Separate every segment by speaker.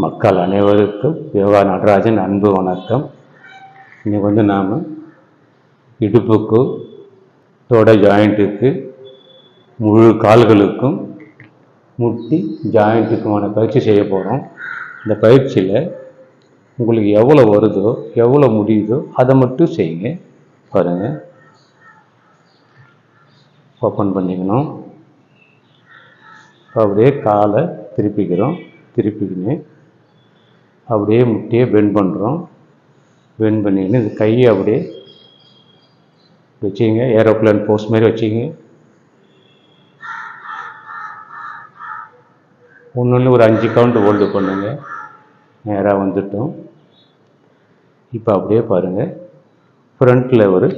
Speaker 1: மக்கள் அனைவருக்கும் யோகா நடராஜன் அன்பு வணக்கம். இன்றைக்கி நாம் இடுப்புக்கு, தொடை ஜாயிண்ட்டுக்கு, முழு கால்களுக்கும், முட்டி ஜாயிண்ட்டுக்குமான பயிற்சி செய்ய போகிறோம். இந்த பயிற்சியில் உங்களுக்கு எவ்வளோ வருதோ, எவ்வளோ முடியுதோ அதை மட்டும் செய்யுங்க. பாருங்கள், ஓப்பன் பண்ணிக்கணும். அப்படியே காலை திருப்பிக்கின்னு அப்படியே முட்டியை பெண்ட் பண்ணுறோம். பெண்ட் பண்ணிக்கின்னு இந்த கையை அப்படியே வச்சுங்க, ஏரோப்ளேன் போஸ் மாதிரி வச்சுங்க. ஒன்று ஒரு 5 கவுண்ட் ஹோல்டு பண்ணுங்க. நேராக வந்துட்டோம். இப்போ அப்படியே பாருங்கள், ஃப்ரண்ட்டில் ஒரு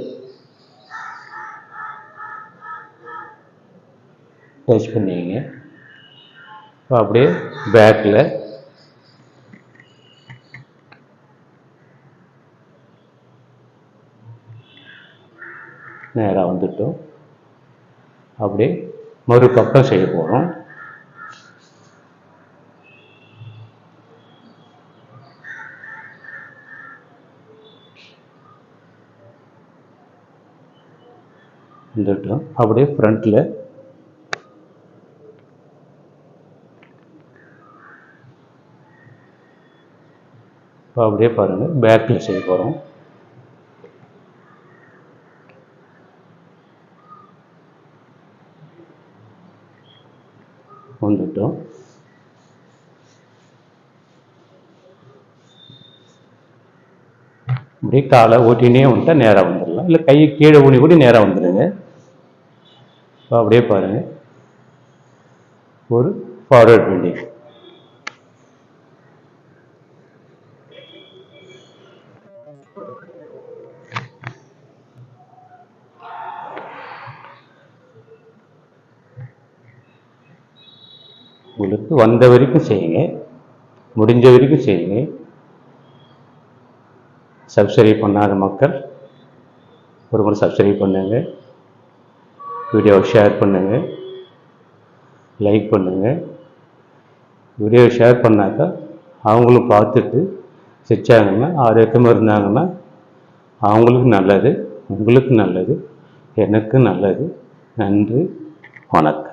Speaker 1: டச் பண்ணிங்க. இப்போ அப்படியே பேக்கில் நேராக வந்துட்டோம். அப்படியே மறுபக்கம் செய்ய போகிறோம். வந்துட்டோம். அப்படியே ஃப்ரண்ட்டில் இப்போ அப்படியே பாருங்கள், பேக்கில் செய்ய போகிறோம். வந்துட்டோம். அப்படியே காலை ஓட்டினே வந்துட்டா நேராக வந்துடலாம். இல்லை கையை கீழே ஊனி கூட நேராக வந்துடுங்க. இப்போ அப்படியே பாருங்கள், ஒரு ஃபார்வர்ட் பெண்டிங். உங்களுக்கு வந்த வரைக்கும் செய்யுங்க, முடிஞ்ச வரைக்கும் செய்யுங்க. சப்ஸ்கிரைப் பண்ணாத மக்கள் ஒரு முறை சப்ஸ்கிரைப் பண்ணுங்க, வீடியோவை ஷேர் பண்ணுங்க, லைக் பண்ணுங்க. வீடியோவை ஷேர் பண்ணாக்கா அவங்களும் பார்த்துட்டு செஞ்சாங்கன்னா, ஆரோக்கியமாக இருந்தாங்கன்னா அவங்களுக்கு நல்லது, உங்களுக்கு நல்லது, எனக்கு நல்லது. நன்றி, வணக்கம்.